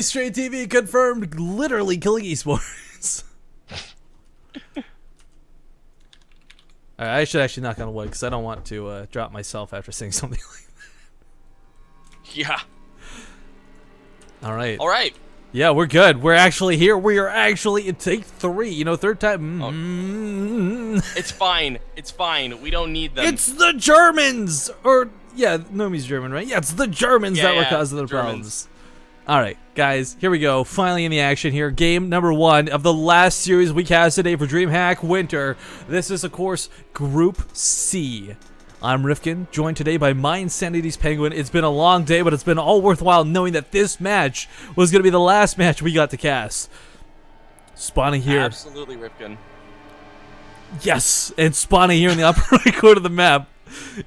Straight TV confirmed, literally killing esports. Alright, I should actually knock on wood because I don't want to drop myself after saying something like that. Yeah. Alright. Alright. Yeah, we're good. We're actually here. We are actually in take 3. You know, third time. It's fine. It's fine. We don't need them. It's the Germans! Or, yeah, Nomi's German, right? Yeah, it's the Germans that were causing the Germans. problems. Alright, guys, here we go. Finally in the action here. Game number 1 of the last series we cast today for Dreamhack Winter. This is, of course, Group C. I'm Rifkin, joined today by my Insanity's Penguin. It's been a long day, but it's been all worthwhile knowing that this match was going to be the last match we got to cast. Spawning here. Absolutely, Rifkin. Yes, and spawning here in the upper right corner of the map.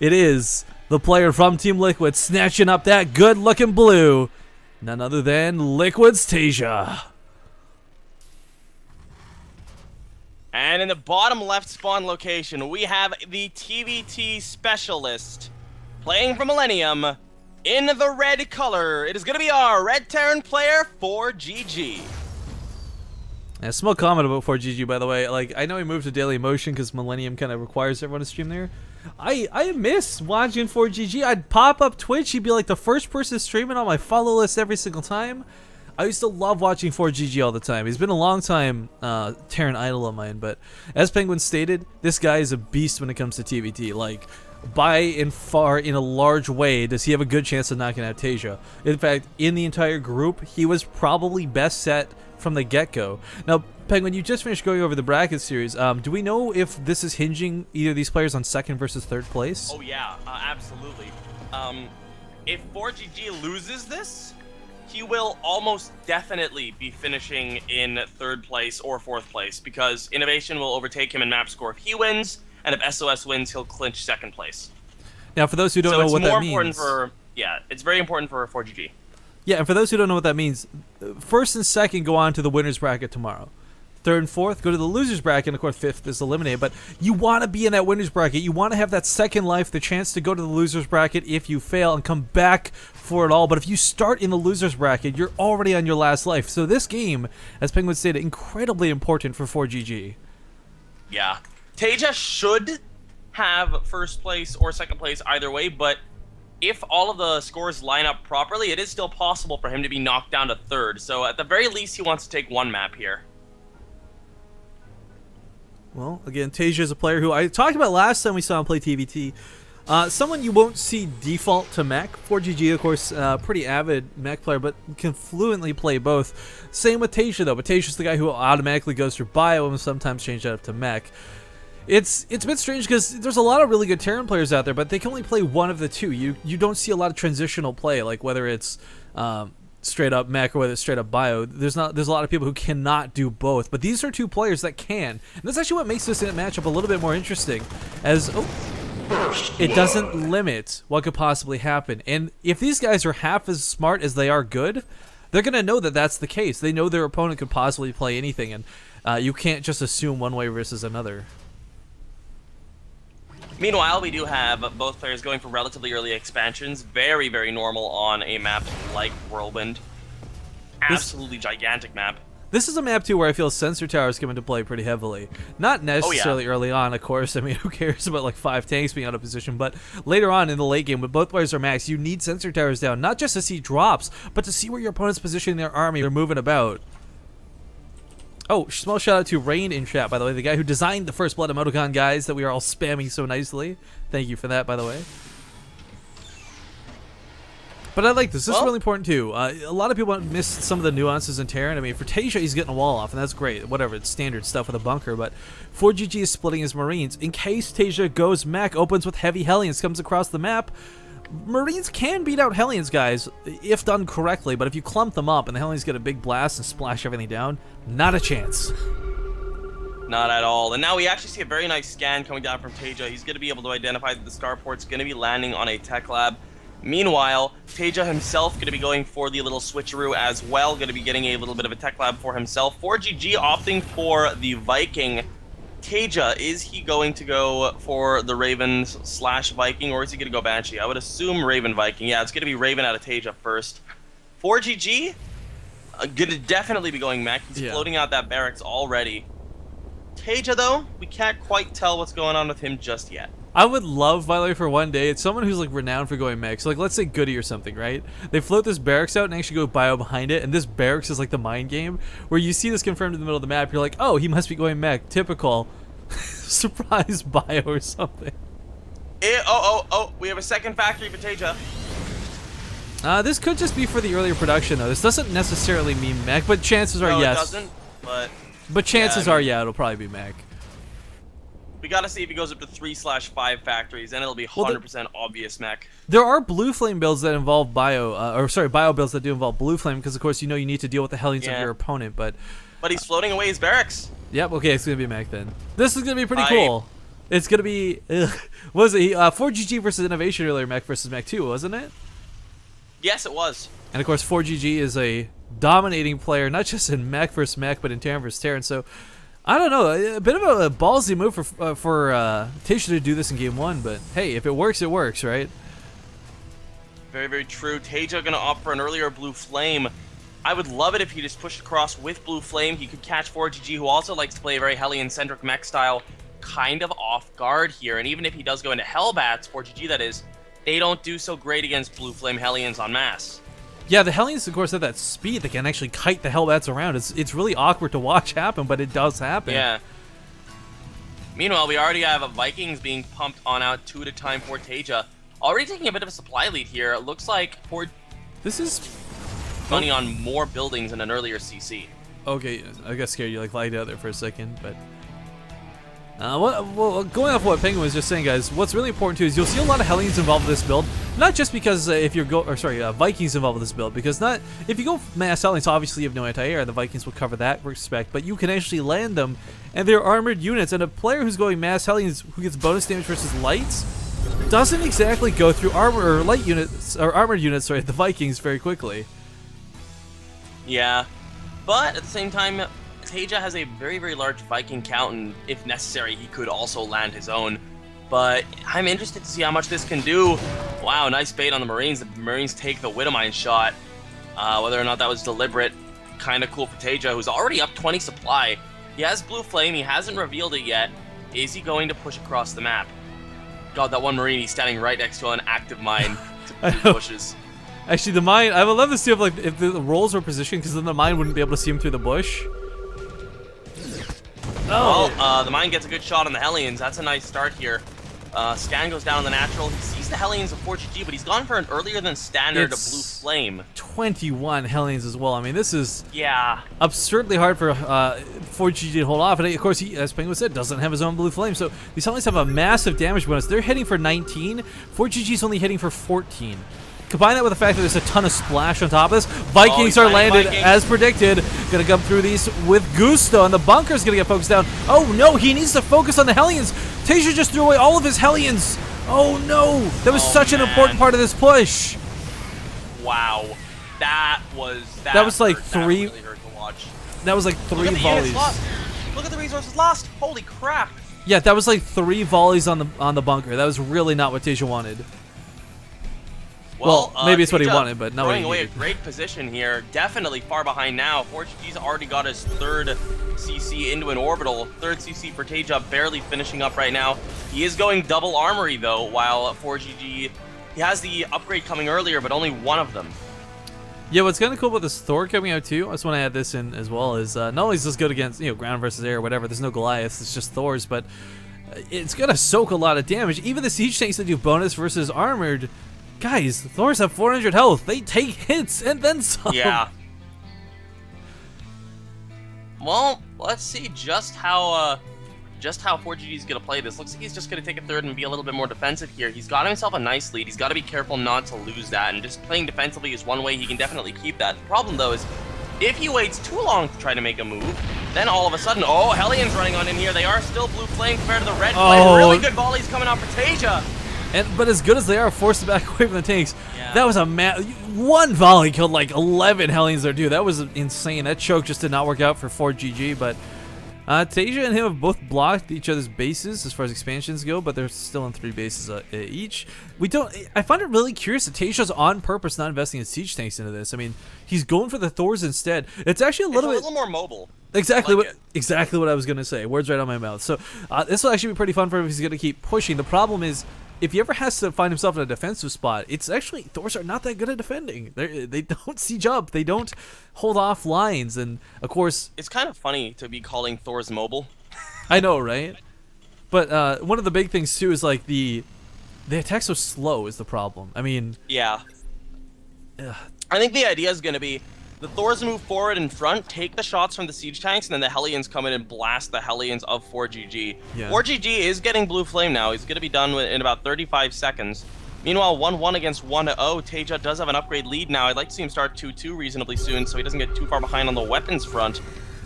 It is the player from Team Liquid snatching up that good-looking blue. None other than Liquid's Taeja. And in the bottom left spawn location, we have the TVT specialist playing for Millennium in the red color. It is going to be our Red Terran player, ForGG. A small comment about ForGG, by the way. Like, I know he moved to Daily Motion because Millennium kind of requires everyone to stream there. I miss watching ForGG. I'd pop up Twitch. He'd be like the first person streaming on my follow list every single time. I used to love watching ForGG all the time. He's been a long time Terran idol of mine, but as Penguin stated, this guy is a beast when it comes to TVT. Like, by and far, in a large way, does he have a good chance of knocking out Taeja. In fact, in the entire group, he was probably best set from the get-go. Now, Penguin, you just finished going over the bracket series. Do we know if this is hinging either of these players on second versus third place? Oh yeah, absolutely. If ForGG loses this, he will almost definitely be finishing in third place or fourth place because Innovation will overtake him in map score if he wins, and if SOS wins, he'll clinch second place. Now, for those who don't know what that means... it's very important for ForGG. Yeah, and for those who don't know what that means, first and second go on to the winner's bracket tomorrow. Third and fourth go to the loser's bracket, and of course fifth is eliminated. But you want to be in that winner's bracket. You want to have that second life, the chance to go to the loser's bracket if you fail and come back for it all. But if you start in the loser's bracket, you're already on your last life. So this game, as Penguin stated, incredibly important for ForGG. Yeah. Taeja should have first place or second place either way, but if all of the scores line up properly, it is still possible for him to be knocked down to third. So at the very least, he wants to take one map here. Well, again, Taeja is a player who I talked about last time we saw him play TVT. Someone you won't see default to mech. ForGG, of course, pretty avid mech player, but can fluently play both. Same with Taeja, though. But Taeja's the guy who automatically goes through bio and sometimes change that up to mech. It's a bit strange because there's a lot of really good Terran players out there, but they can only play one of the two. You don't see a lot of transitional play, like whether it's straight up mech or whether it's straight up bio. There's a lot of people who cannot do both, but these are two players that can, and that's actually what makes this matchup a little bit more interesting. As it doesn't limit what could possibly happen, and if these guys are half as smart as they are good, they're gonna know that that's the case. They know their opponent could possibly play anything, and you can't just assume one way versus another. Meanwhile, we do have both players going for relatively early expansions. Very, very normal on a map like Whirlwind. Absolutely gigantic map. This is a map, too, where I feel sensor towers come into play pretty heavily. Not necessarily early on, of course. I mean, who cares about, like, 5 tanks being out of position? But later on in the late game, when both players are maxed, you need sensor towers down, not just to see drops, but to see where your opponent's positioning their army. They're moving about. Oh, small shout out to Rain in chat, by the way, the guy who designed the First Blood emoticon, guys, that we are all spamming so nicely. Thank you for that, by the way. But I like this. This is really important, too. A lot of people miss some of the nuances in Terran. I mean, for Taeja, he's getting a wall off, and that's great. Whatever, it's standard stuff with a bunker. But ForGG is splitting his Marines. In case Taeja goes mech, opens with heavy Hellions, comes across the map, Marines can beat out Hellions, guys, if done correctly, but if you clump them up and the Hellions get a big blast and splash everything down, not a chance. Not at all. And now we actually see a very nice scan coming down from Taeja. He's going to be able to identify that the starport's going to be landing on a tech lab. Meanwhile, Taeja himself going to be going for the little switcheroo as well, going to be getting a little bit of a tech lab for himself. ForGG opting for the Viking. Taeja, is he going to go for the Raven / Viking, or is he going to go Banshee? I would assume Raven Viking. Yeah, it's going to be Raven out of Taeja first. ForGG, Gonna definitely be going mech. He's floating out that barracks already. Taeja, though, we can't quite tell what's going on with him just yet. I would love, by the way, for one day, it's someone who's like renowned for going mech. So like, let's say Goody or something, right? They float this barracks out and actually go bio behind it, and this barracks is like the mind game where you see this confirmed in the middle of the map. You're like, oh, he must be going mech. Typical surprise bio or something. We have a second factory for Taeja. This could just be for the earlier production, though. This doesn't necessarily mean mech, but chances are No, yes. it doesn't. But chances I mean, are, yeah, it'll probably be mech. We gotta see if he goes up to 3/5 factories, and it'll be 100% obvious mech. There are blue flame builds that involve bio, bio builds that do involve blue flame, because of course you know you need to deal with the Hellions of your opponent, but he's floating away his barracks. Yep, okay, it's gonna be mech then. This is gonna be pretty cool. It's gonna be, what was it? 4GG versus Innovation earlier, mech versus mech 2, wasn't it? Yes, it was. And of course, 4GG is a dominating player, not just in mech versus mech, but in Terran versus Terran. So, I don't know, a bit of a ballsy move for Taeja to do this in game 1, but hey, if it works, right? Very, very true. Taeja gonna opt for an earlier blue flame. I would love it if he just pushed across with blue flame. He could catch 4GG, who also likes to play a very Hellion-centric mech style, kind of off guard here. And even if he does go into Hellbats, 4GG that is, they don't do so great against blue flame Hellions en masse. Yeah, the Hellions, of course, have that speed. They can actually kite the Hellbats around. It's really awkward to watch happen, but it does happen. Yeah. Meanwhile, we already have Vikings being pumped on out 2 at a time for Taeja. Already taking a bit of a supply lead here. It looks like this is money on more buildings than an earlier CC. Okay, I got scared. You like lagged out there for a second, but well, going off what Penguin was just saying, guys, what's really important too is you'll see a lot of Hellions involved with this build. Not just because if you're Vikings involved with this build, because if you go mass Hellions, obviously you have no anti-air, and the Vikings will cover that respect. But you can actually land them, and they're armored units. And a player who's going mass Hellions who gets bonus damage versus lights doesn't exactly go through armor or light units or armored units. Sorry, the Vikings very quickly. Yeah, but at the same time, Taeja has a very, very large Viking count, and if necessary, he could also land his own. But I'm interested to see how much this can do. Wow, nice bait on the Marines. The Marines take the Widowmine shot. Whether or not that was deliberate, kind of cool for Taeja, who's already up 20 supply. He has Blue Flame. He hasn't revealed it yet. Is he going to push across the map? God, that one Marine, he's standing right next to an active mine to bushes. Actually, the mine, I would love to see if the rolls were positioned, because then the mine wouldn't be able to see him through the bush. Well, the mine gets a good shot on the Hellions. That's a nice start here. Scan goes down on the natural. He sees the Hellions of 4GG, but he's gone for an earlier than standard Blue Flame. 21 Hellions as well. I mean, this is absurdly hard for 4GG to hold off. And of course, he, as Penguin said, doesn't have his own Blue Flame. So these Hellions have a massive damage bonus. They're hitting for 19. 4GG's only hitting for 14. Combine that with the fact that there's a ton of splash on top of this. Vikings are landed as predicted. Gonna come through these with gusto, and the bunker's gonna get focused down. Oh no, he needs to focus on the Hellions. Taeja just threw away all of his Hellions. Oh no, that was such an important part of this push. Wow, that was like three. That really hurt to watch. That was like 3 volleys. Look at the resources lost. Holy crap. Yeah, that was like 3 volleys on the bunker. That was really not what Taeja wanted. Well, maybe it's what he wanted, but not what he needed. Throwing away a great position here. Definitely far behind now. 4GG's already got his 3rd CC into an orbital. 3rd CC for Taeja, barely finishing up right now. He is going double armory, though, while 4GG, he has the upgrade coming earlier, but only one of them. Yeah, what's kind of cool about this Thor coming out, too, I just want to add this in as well, is not only is this good against, ground versus air or whatever, there's no Goliaths, it's just Thors, but it's going to soak a lot of damage. Even the siege tanks that do bonus versus armored, guys, Thors have 400 health. They take hits and then some. Yeah. Well, let's see just how 4GG is gonna play this. Looks like he's just gonna take a 3rd and be a little bit more defensive here. He's got himself a nice lead. He's got to be careful not to lose that, and just playing defensively is one way he can definitely keep that. The problem though is, if he waits too long to try to make a move, then all of a sudden, oh, Hellions running on in here. They are still Blue Flame compared to the Red Flame. Really good volleys coming out for Taeja. But as good as they are, forced to back away from the tanks. Yeah. That was a one volley killed like 11 Hellions there, dude. That was insane. That choke just did not work out for 4GG, but Taeja and him have both blocked each other's bases as far as expansions go, but they're still in 3 bases each. I find it really curious that Taeja's on purpose not investing in siege tanks into this. I mean, he's going for the Thors instead. It's actually a little more mobile. Exactly like exactly what I was gonna say. Words right on my mouth. So this will actually be pretty fun for him if he's gonna keep pushing. The problem is, if he ever has to find himself in a defensive spot, it's actually Thors are not that good at defending. They don't siege up. They don't hold off lines, and of course, it's kind of funny to be calling Thors mobile. I know, right? But one of the big things too is like the attack so slow is the problem. I mean, yeah. I think the idea is gonna be the Thors move forward in front, take the shots from the siege tanks, and then the Hellions come in and blast the Hellions of ForGG. Yeah. ForGG is getting blue flame now. He's going to be done in about 35 seconds. Meanwhile, 1-1 against 1-0. Taeja does have an upgrade lead now. I'd like to see him start 2-2 reasonably soon so he doesn't get too far behind on the weapons front.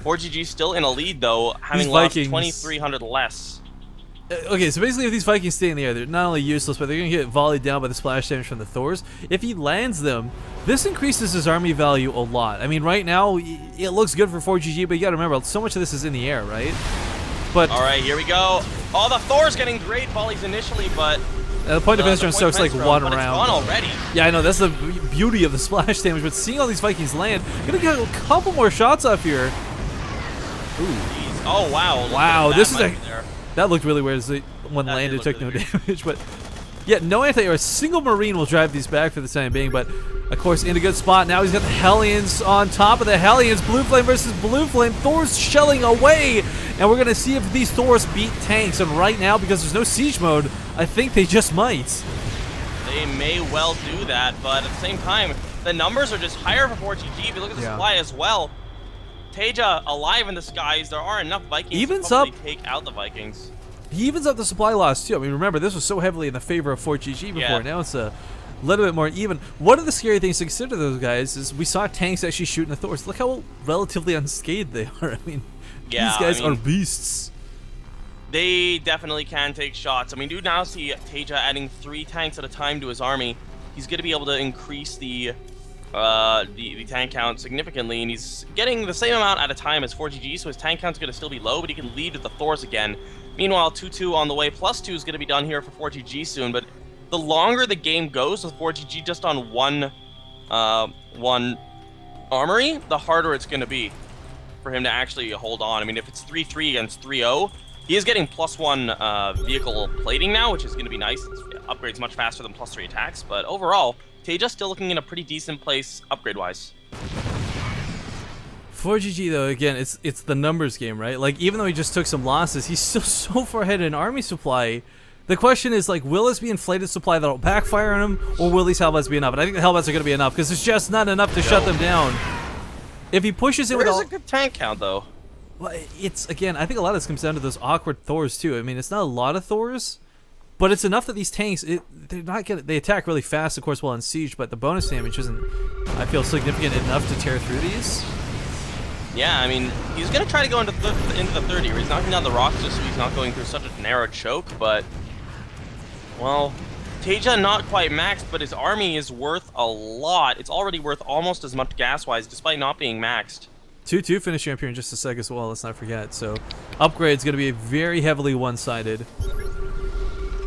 ForGG still in a lead, though, having lost 2,300 less. Okay, so basically if these Vikings stay in the air, they're not only useless, but they're going to get volleyed down by the splash damage from the Thors. If he lands them, this increases his army value a lot. I mean, right now, it looks good for ForGG, but you got to remember, so much of this is in the air, right? But all right, here we go. Oh, the Thor's getting great volleys initially, but the point of finish on Soak's like one round. It's gone already. Yeah, I know, that's the beauty of the splash damage, but seeing all these Vikings land, gonna get a couple more shots off here. Ooh. Jeez. Oh, wow. Wow, this is there. That looked really weird as the one landed, took no damage, but yeah, no anti-air. A single Marine will drive these back for the time being, but of course in a good spot. Now he's got the Hellions on top of the Hellions. Blue Flame versus Blue Flame. Thor's shelling away, and we're gonna see if these Thors beat tanks. And right now, because there's no siege mode, I think they just might. They may well do that, but at the same time, the numbers are just higher for ForGG. If you look at the supply as well, Taeja alive in the skies. There are enough Vikings to probably take out the Vikings. He evens up the supply loss too. I mean, remember, this was so heavily in the favor of ForGG before. Yeah. Now it's a little bit more even. One of the scary things to consider, those guys, is we saw tanks actually shooting the Thors. Look how relatively unscathed they are. I mean, these guys are beasts. They definitely can take shots. I mean, do now see Taeja adding 3 tanks at a time to his army. He's going to be able to increase the tank count significantly, and he's getting the same amount at a time as ForGG, so his tank count's going to still be low, but he can lead with the Thors again. Meanwhile, 2-2 on the way, +2 is going to be done here for ForGG soon, but the longer the game goes with ForGG just on one armory, the harder it's going to be for him to actually hold on. I mean, if it's 3-3 against 3-0, he is getting +1 vehicle plating now, which is going to be nice. It upgrades much faster than +3 attacks, but overall, Taeja's still looking in a pretty decent place upgrade-wise. ForGG, though, again, it's the numbers game, right? Like, even though he just took some losses, he's still so far ahead in army supply. The question is, like, will this be inflated supply that'll backfire on him, or will these Hellbats be enough? And I think the Hellbats are going to be enough, because there's just not enough to shut them down. If he pushes it with all... Where's a good tank count, though? Well, it's, again, I think a lot of this comes down to those awkward Thors, too. I mean, it's not a lot of Thors, but it's enough that these tanks, they attack really fast, of course, while in siege, but the bonus damage isn't, I feel, significant enough to tear through these. Yeah, I mean, he's going to try to go into the 30, where he's knocking down the rocks just so he's not going through such a narrow choke, but, well, Taeja not quite maxed, but his army is worth a lot. It's already worth almost as much gas-wise, despite not being maxed. 2-2 finishing up here in just a sec as well, let's not forget. So, upgrade's going to be very heavily one-sided.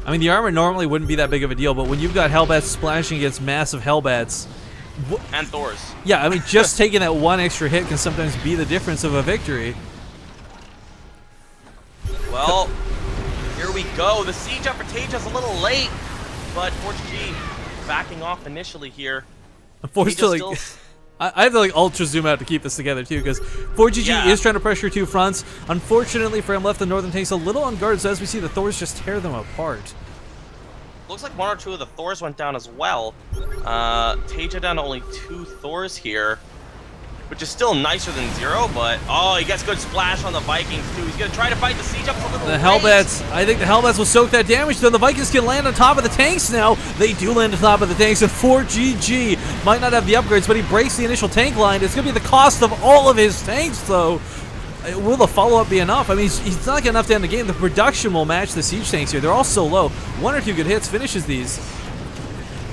I mean, the armor normally wouldn't be that big of a deal, but when you've got Hellbats splashing against massive Hellbats... And Thors. Yeah, I mean, just taking that one extra hit can sometimes be the difference of a victory. Well, here we go. The siege up for Taeja's a little late, but ForGG backing off initially here. Unfortunately, I have to like ultra zoom out to keep this together too, because ForGG is trying to pressure 2 fronts. Unfortunately for him, left the northern tanks a little on guard, so as we see, the Thors just tear them apart. Looks like 1 or 2 of the Thors went down as well. Taeja down to only 2 Thors here, which is still nicer than 0, but oh, he gets good splash on the Vikings too. He's gonna try to fight the siege up a little The Hellbats, I think the Hellbats will soak that damage, though the Vikings can land on top of the tanks now. They do land on top of the tanks, and ForGG might not have the upgrades, but he breaks the initial tank line. It's gonna be the cost of all of his tanks, though. Will the follow-up be enough? I mean, he's not getting enough to end the game. The production will match the siege tanks here. They're all so low. 1 or 2 good hits finishes these.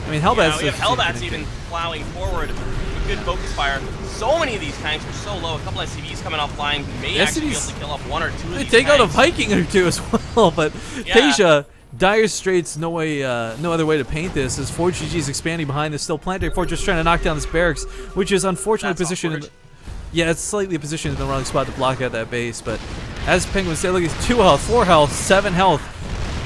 I mean, Hellbats... Yeah, we have Hellbats even plowing forward with good focus fire. So many of these tanks are so low. A couple SCVs coming offline may actually be able to kill off one or two of these They take out a tanks. Viking or two as well, but Yeah. Taeja, dire straits, no other way to paint this, as ForGG is expanding behind this, still planting Fortress, trying to knock down this barracks, which is unfortunately That's positioned in awkward. yeah, it's slightly positioned in the wrong spot to block out that base, but as Penguin said, look, it's 2 health, 4 health, 7 health.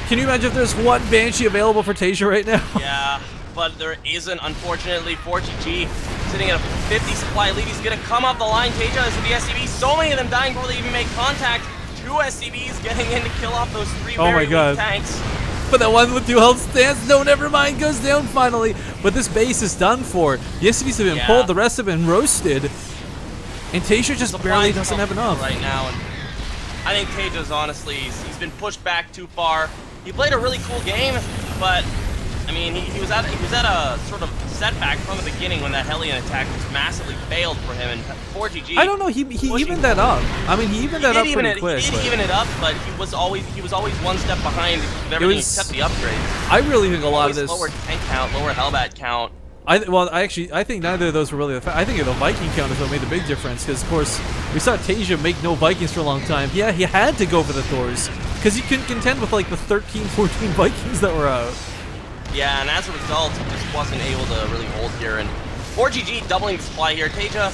Can you imagine if there's one Banshee available for Taeja right now? Yeah, but there isn't, unfortunately. ForGG sitting at a 50 supply lead. He's going to come up the line. Taeja is with the SCV. So many of them dying before they even make contact. 2 SCVs getting in to kill off those 3 Oh my very God. weak tanks. But that one with 2 health stands, no, never mind, goes down finally. But this base is done for. The SCVs have been pulled, the rest have been roasted. And Taeja just barely doesn't have enough. Right now, and I think Taeja's honestly, he's been pushed back too far. He played a really cool game, but I mean, he was at a sort of setback from the beginning when that Hellion attack just massively failed for him. And ForGG, I don't know, he evened that up. I mean, he evened that up pretty quick. He did but even it up, but he was always one step behind with everything except the upgrades. I really think a lot of this. Lower tank count, lower Hellbat count. I think neither of those were really I think the Viking count is what made the big difference, because of course we saw Taeja make no Vikings for a long time. Yeah, he had to go for the Thors because he couldn't contend with like the 13, 14 Vikings that were out. Yeah, and as a result, he just wasn't able to really hold here. And ForGG doubling the supply here. Taeja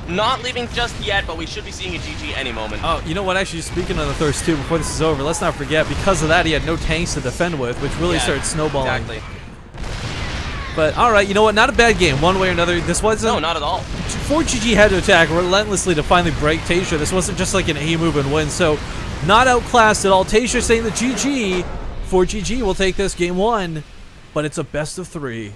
not leaving just yet, but we should be seeing a GG any moment. Oh, you know what? Actually, speaking of the Thors too, before this is over, let's not forget because of that he had no tanks to defend with, which really started snowballing. Exactly. But all right, you know what? Not a bad game, one way or another. This wasn't. No, not at all. ForGG had to attack relentlessly to finally break Taeja. This wasn't just like an A move and win. So, not outclassed at all. Taeja saying the GG. ForGG will take this game 1, but it's a best of 3.